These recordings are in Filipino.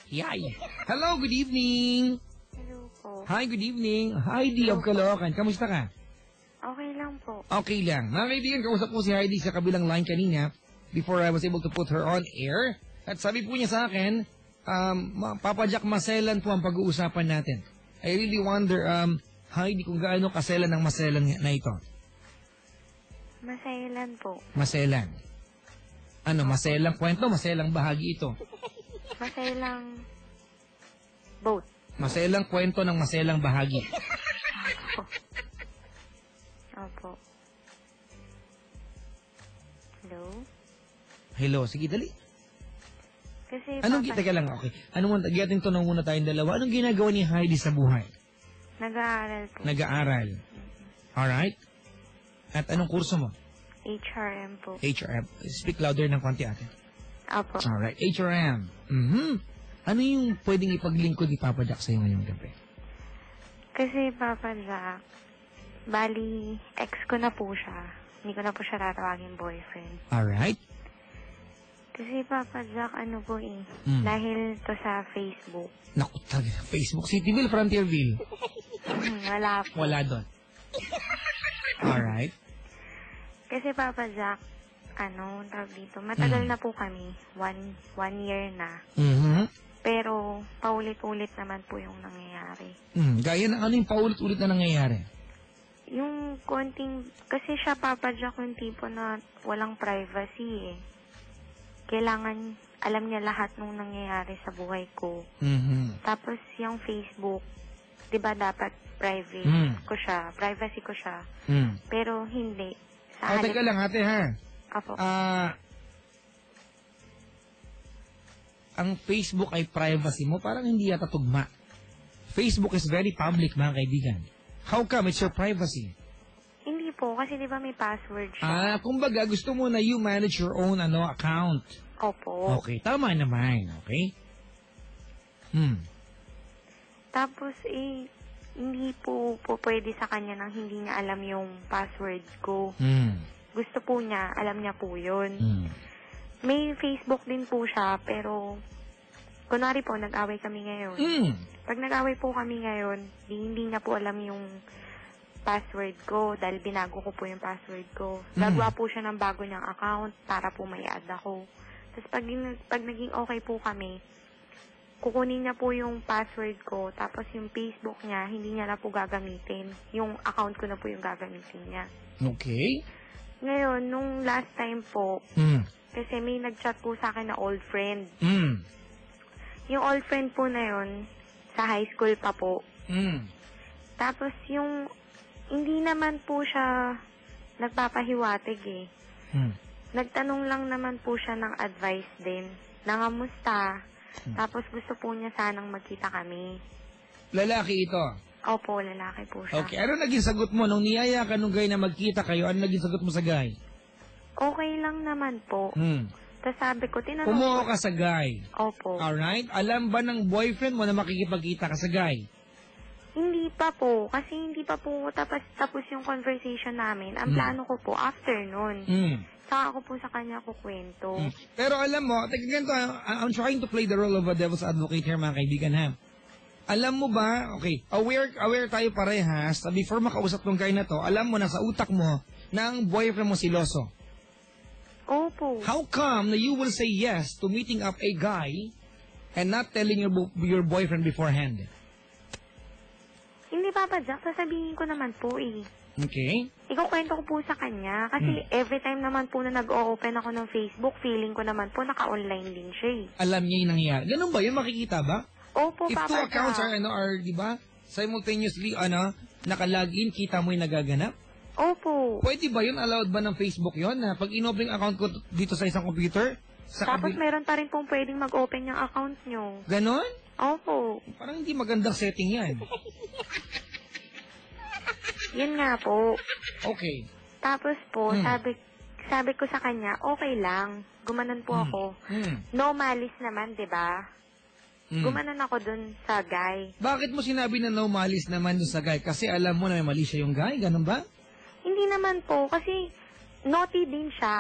Yay! Hello, good evening! Hello po. Hi, good evening. Heidi of Caloocan. Kamusta ka? Okay lang po. Okay lang. Mga kaibigan, kausap po si Heidi sa kabilang line kanina before I was able to put her on air. At sabi po niya sa akin, Papa Jack, maselan po ang pag-uusapan natin. I really wonder, Heidi, kung gaano kaselan ang maselan na ito. Maselan po. Maselan. Ano, maselang kwento, maselang bahagi ito. Maselang boat. Maselang kwento ng maselang bahagi. Opo. Hello? Hello, sige, dali. Kasi Anong kita ka lang, okay. Getting to know muna tayong dalawa. Anong ginagawa ni Heidi sa buhay? Nag-aaral po. Nag-aaral. Alright. At anong kurso mo? HRM po. HRM. Speak louder ng konti ate. Opo. Alright, HRM. Ano yung pwedeng ipaglingkod ni Papa Jack sa'yo ngayong gabi? Kasi Papa Jack, bali, ex ko na po siya. Hindi ko na po siya tatawagin boyfriend. Alright. Kasi Papa Jack, ano po dahil to sa Facebook. Naku, talaga. Facebook, Cityville, Frontierville. Wala po. Wala doon. Alright. Kasi Papa Jack, tawag dito, matagal na po kami. One year na. Pero, paulit-ulit naman po yung nangyayari. Gaya ng ano yung paulit-ulit na nangyayari? Yung konting, kasi siya Papa Jack yung tipo na walang privacy eh. Kailangan, alam niya lahat nung nangyayari sa buhay ko. Tapos yung Facebook, di ba dapat private ko siya, privacy ko siya. Pero hindi. Teka lang ate ha. Apo. Ang Facebook ay privacy mo, parang hindi yata tugma. Facebook is very public, mga kaibigan. How come it's your privacy? Hindi po, kasi di ba may password siya. Kumbaga, gusto mo na you manage your own account. Opo. Okay, tama naman, okay? Tapos, hindi po pwede sa kanya nang hindi niya alam yung password ko. Gusto po niya, alam niya po yun. May Facebook din po siya, pero kunwari po, nag-away kami ngayon. Pag nag-away po kami ngayon, hindi niya po alam yung password ko dahil binago ko po yung password ko. Gagawa po siya ng bago niyang account para po may add ako. Tapos pag naging okay po kami, kukunin niya po yung password ko, tapos yung Facebook niya, hindi niya na po gagamitin. Yung account ko na po yung gagamitin niya. Okay. Ngayon, nung last time po, kasi may nag-chat po sa akin na old friend. Yung old friend po na yun, sa high school pa po. Tapos yung, hindi naman po siya nagpapahiwatig eh. Nagtanong lang naman po siya ng advice din. Nangamusta. Tapos gusto po niya sanang magkita kami. Lalaki ito? Opo, lalaki po siya. Okay, ano naging sagot mo? Nung niyaya ka nung guy na magkita kayo, ano naging sagot mo sa guy? Okay lang naman po. Tapos sabi ko, tinanong Kumuha ko. ka sa guy. Opo. Alright? Alam ba ng boyfriend mo na makikipagkita ka sa guy? Hindi pa po. Kasi hindi pa po tapos yung conversation namin. Ang plano ko po, after nun. Saka ako po sa kanya kukwento. Pero alam mo, ganito, I'm trying to play the role of a devil's advocate here, mga kaibigan, ha? Alam mo ba, okay, aware tayo parehas, before makausap ng guy na to, alam mo na sa utak mo na ang boyfriend mo siloso. Opo. How come na you will say yes to meeting up a guy and not telling your boyfriend beforehand? Hindi Papa Jack, sasabihin ko naman po eh. Okay. Ikukwento ko po sa kanya kasi every time naman po na nag-o-open ako ng Facebook, feeling ko naman po naka-online din siya eh. Alam niya yung nangyayari. Ganun ba yun? Makikita ba? Opo, If Papa two accounts Jack. are, di ba, simultaneously, naka-login, kita mo yung nagaganap? Opo. Pwede ba yun? Allowed ba ng Facebook yun? Na pag in-open account ko dito sa isang computer, Tapos meron pa rin pong pwedeng mag-open yung account nyo. Ganon? Opo. Parang hindi magandang setting yan. Yun nga po. Okay. Tapos po, sabi ko sa kanya, okay lang. Gumanon po ako. No malice naman, di ba? Gumanon ako dun sa guy. Bakit mo sinabi na no malice naman dun sa guy? Kasi alam mo na may mali siya yung guy? Ganun ba? Hindi naman po, kasi naughty din siya.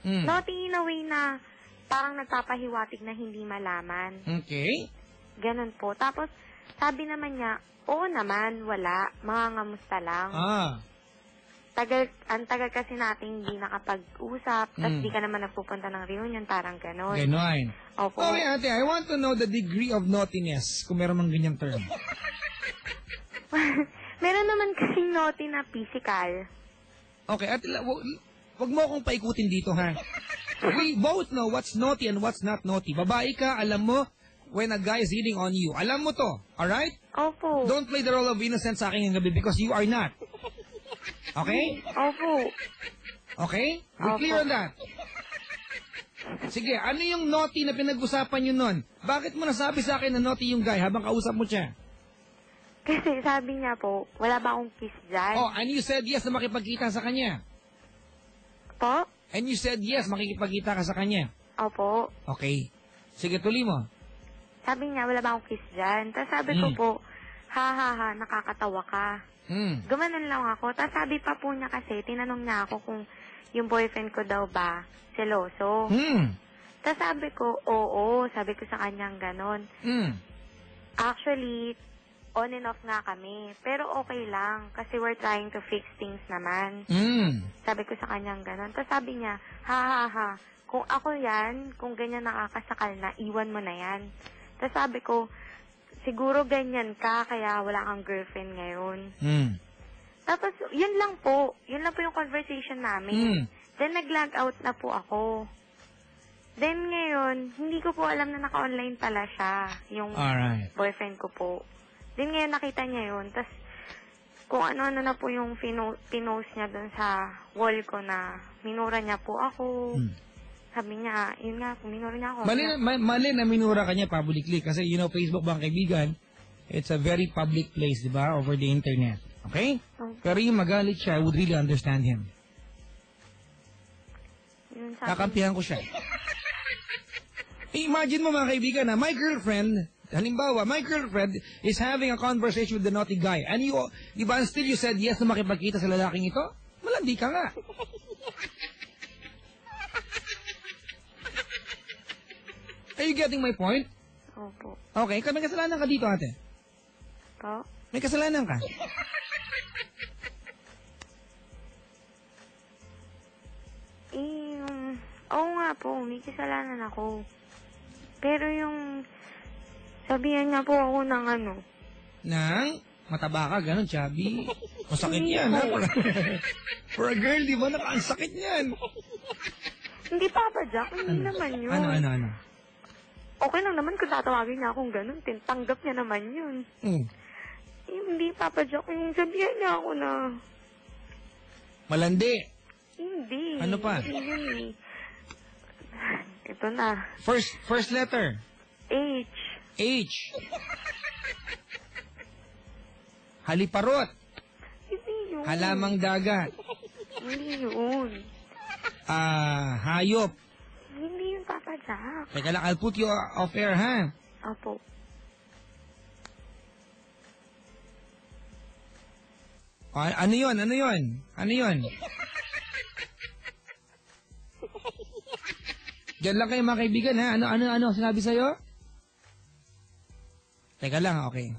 Naughty in a way na parang nagpapahiwatig na hindi malaman. Okay. Ganun po. Tapos, sabi naman niya, oo naman, wala. Mangangamusta lang. Ang tagal kasi nating hindi nakapag-usap, tapos di ka naman nagpupunta ng reunion, parang ganon. Ganon. Opo. Okay, ate, I want to know the degree of naughtiness, kung meron mang ganyang term. Meron naman kasing naughty na physical. Okay, ate, wag mo akong paikutin dito, ha? We both know what's naughty and what's not naughty. Babae ka, alam mo, when a guy is hitting on you. Alam mo to, alright? Opo. Don't play the role of innocent sa akin ng gabi because you are not. Okay? Opo. Okay? We're clear on that. Sige, ano yung naughty na pinag-usapan nyo nun? Bakit mo nasabi sa akin na naughty yung guy habang kausap mo siya? Kasi sabi niya po, wala ba akong kiss dyan? Oh, and you said yes na makipagkita sa kanya. Po? And you said yes, makikipagkita ka sa kanya. Opo. Okay. Sige, tuloy mo. Sabi niya, wala ba akong kiss dyan? Tapos sabi ko po, ha, nakakatawa ka. Gumanon lang ako. Tapos sabi pa po niya kasi, tinanong niya ako kung yung boyfriend ko daw ba seloso. Tapos sabi ko, oo. Sabi ko sa kanyang ganon. Actually, on and off nga kami. Pero okay lang kasi we're trying to fix things naman. Sabi ko sa kanyang ganon. Tapos sabi niya, ha. Kung ako yan, kung ganyan nakakasakal na, iwan mo na yan. Tapos sabi ko, siguro ganyan ka, kaya wala kang girlfriend ngayon. Tapos, yun lang po. Yun lang po yung conversation namin. Then, nag-log out na po ako. Then, ngayon, hindi ko po alam na naka-online pala siya, yung boyfriend ko po. Then, ngayon, nakita niya yun. Tapos, kung ano-ano na po yung pinost niya dun sa wall ko na minura niya po ako. Sabi niya, yun nga, minura niya ako. Mali na minura ka niya publicly kasi, you know, Facebook bang kaibigan, it's a very public place, di ba, over the internet. Okay? Pero yung magalit siya, I would really understand him. Kakampihan ko siya. Imagine mo mga kaibigan na my girlfriend, halimbawa, my girlfriend is having a conversation with the naughty guy and you, di ba, still you said yes na makipagkita sa lalaking ito? Malandi ka nga. Are you getting my point? Opo. Okay, may kasalanan ka dito, ate. Po? May kasalanan ka. Oo nga po, may kasalanan ako. Pero yung, sabihan niya po ako ng ano. Nang? Mataba ka, ganun, chubby. Masakit yan, ha? For a girl, di ba? Ang sakit yan. Hindi, Papa Jack, hindi naman yun. Ano? Okay lang naman kung tatawagin niya akong ganun. Tanggap niya naman yun. Hindi, Papa Jack, yung sabihan niya ako na... Malandi. Hindi. Ano pa? Hindi. Ito na. First letter. H. Haliparot. Hindi yun. Halamang dagat. Hindi yun. Hayop. Hindi yun, Papa Jack. Teka lang, I'll put you off air, ha? Opo. Ano yun? Diyan lang kayo mga kaibigan, ha? Ano sinabi sa'yo? Teka lang, okay.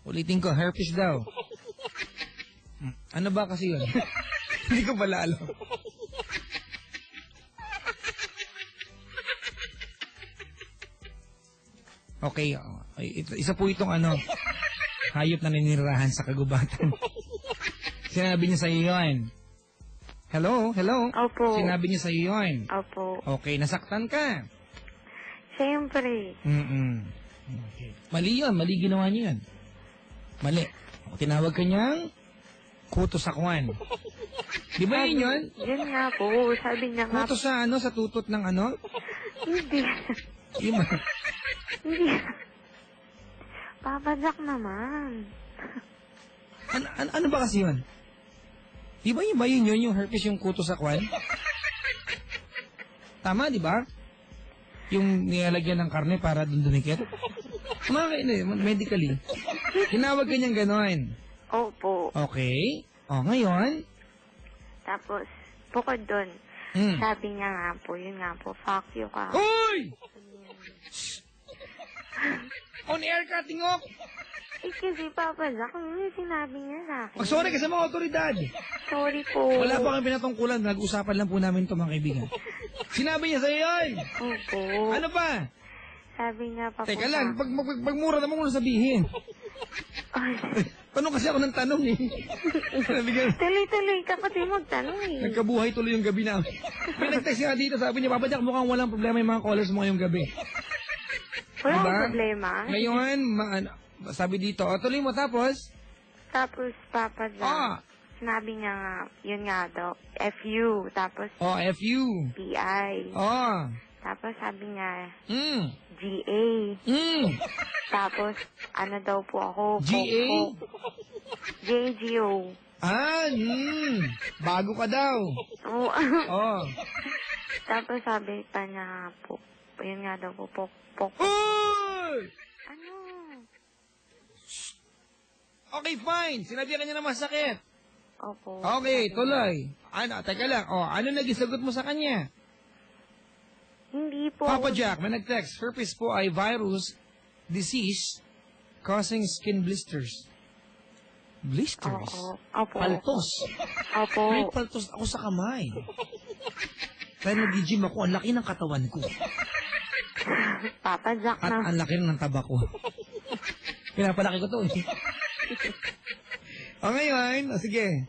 Ulitin ko, herpes daw. Ano ba kasi yun? Hindi ko pala alam. Okay, isa po itong hayop na ninirahan sa kagubatan. Sinabi niya sa iyo yun. Hello? Opo. Sinabi niya sa iyo yun. Opo. Okay, nasaktan ka. Siyempre. Okay. Mali yun, mali ginawa niyo yun. Mali. Tinawag ka niyang kuto-sakwan. Di ba yun? Yun nga po, sabi niya nga. Kuto sa sa tutot ng ano? Hindi. Hindi. Papa Jack naman. Ano ba kasi yun? Di ba yun yung herpes yung kuto sa kwan? Tama, di ba? Yung nilalagyan ng karne para dun dumikit? Medically. Tinawag ka niyang gano'n. Opo. Okay. Ngayon? Tapos, bukod dun, Sabi niya nga po, yun nga po, fuck you ka. Hoy! On air ka, tingok! Kasi Papa Jack, yung sinabi niya sa akin. Sorry ka sa mga otoridad. Sorry po. Wala pa kang pinatungkulan. Nag-usapan lang po namin ito, mga kaibigan. Sinabi niya sa'yo yun. Opo. Ano pa? Sabi niya pa po. Teka lang, pag mura naman ko na sabihin. Tanong kasi ako ng tanong eh. Tuloy-tuloy ka kasi magtanong eh. Nagkabuhay tuloy yung gabi namin. May nag-text nga dito, sabi niya, Papa Jack, mukhang walang problema yung mga callers mo ngayong gabi. Wala Diba? akong problema. Ngayon, sabi dito, tuloy mo tapos? Tapos, Papa Jack, sinabi niya nga, yun nga daw, FU, tapos FU. PI. Tapos sabi niya, GA. Tapos, ano daw po ako, GA? JGO. Bago ka daw. Tapos sabi pa niya po, yun nga daw po, pok. Ano? Okay, fine. Sinabi ka niya na masakit. Opo. Okay, tuloy. Teka lang. Ano nagisagot mo sa kanya? Hindi po. Papa Jack, may nag-text. Herpes po ay virus disease causing skin blisters. Blisters? Opo. Paltos. Opo. May paltos ako sa kamay. Kaya nag-gym ako, ang laki ng katawan ko. Papa Jack At na. ang laki ng taba ko. Pinapalaki ko to eh. Ngayon, sige.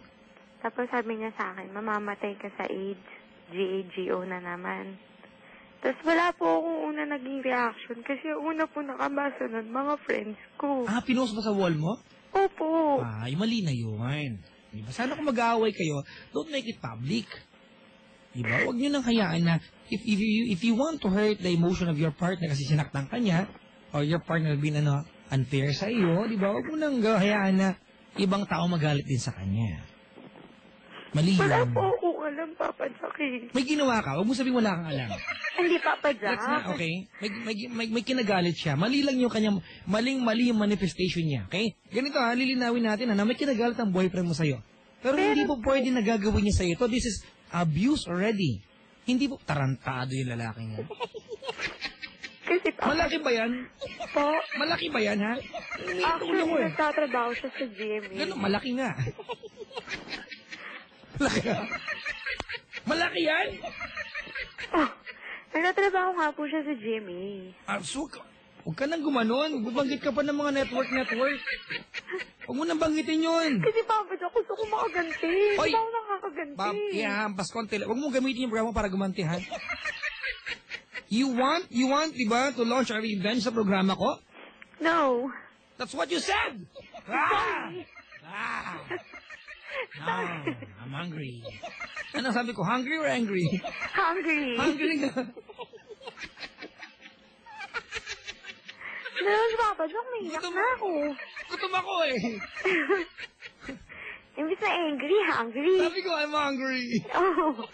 Tapos sabi niya sa akin, mamamatay ka sa AIDS. GAGO na naman. Tapos wala po akong una naging reaction kasi una po nakabasa nun mga friends ko. Pinost ba sa wall mo? Opo. Mali na yun. Diba? Sana kung mag-aaway kayo, don't make it public. Diba? Huwag nyo nang hayaan na if you want to hurt the emotion of your partner kasi sinaktan ka niya, or your partner been unfair sa iyo, diba? Huwag mo nang hayaan na ibang tao magalit din sa kanya. Mali yan. Wala po akong alam, Papa Jack. May ginawa ka, huwag mo sabihin wala kang alam. Hindi, Papa Jack. That's not, okay? May kinagalit siya. Mali lang yung kanyang, mali yung manifestation niya, okay? Ganito lilinawin natin na may kinagalit ang boyfriend mo sa'yo. Pero hindi po pwede na gagawin niya sa'yo. This is abuse already. Hindi po, tarantado yung lalaki niya. Kasi, Malaki ba yan? Po? Malaki ba yan, ha? Actually, nagtatrabaho siya sa GMA. Ganun, malaki nga. Malaki nga. Malaki yan? Nagtatrabaho nga po siya sa GMA. So, huwag ka nang gumanon. Bubanggit ka pa ng mga network. Huwag mo nang banggitin yun. Kasi Papa Jack, gusto ko makaganti. Oy! Hindi ako nakakaganti. Ihahampas konti. Huwag mong gamitin yung programa para gumanti, ha? You want, diba, to launch a revenge sa programa ko? No. That's what you said! I'm hungry. Ano sabi ko, hungry or angry? Hungry. Hungry na. Pero Papa Jack, naiyak na ako. Gutom ako eh. Imbis na angry, hungry. Sabi ko, I'm hungry. Oh.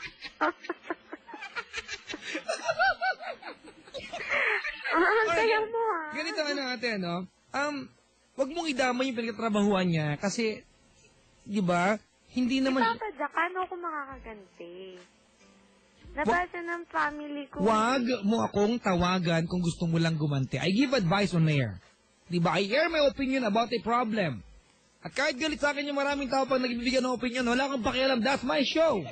Kaya mo Ganito natin, no? Wag mong idamay yung pinagtatrabahuan niya kasi, di ba, hindi naman... Papa Jack, ano ako makakaganti? Nabasa ng family ko. Wag mo akong tawagan kung gusto mo lang gumanti. I give advice on air. Di ba? I air my opinion about a problem. At kahit galit sa akin yung maraming tao pag nagbibigyan ng opinion, wala kang pakialam. That's my show.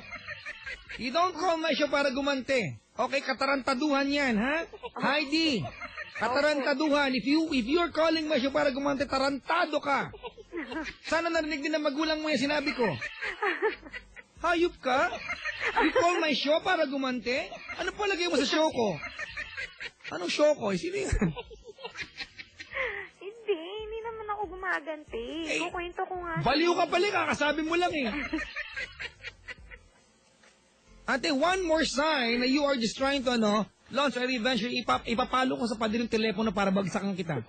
You don't call my show para gumanti. Okay, katarantaduhan yan, ha? Heidi, katarantaduhan. If you're calling my show para gumanti, tarantado ka. Sana narinig din ng magulang mo yung sinabi ko. Hayop ka? You call my show para gumanti? Ano palagay mo sa show ko? Anong show ko? Sino yan? Hindi naman ako gumaganti. Kukwento ko nga. Baliw ka pala, kakasabi mo lang eh. Ate, one more sign na you are just trying to, launch a revenge, ipapalo ko sa padiring telepono para bagsakan kita.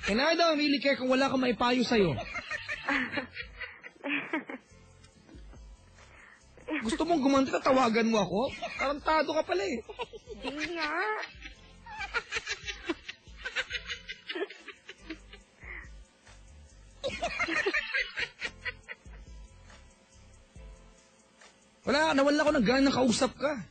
And I don't really care kung wala kang maipayo sa'yo. Gusto mong gumanti, tawagan mo ako? Tarantado ka pala eh. Hindi nga. Wala, nawala ko ng gana kausap ka.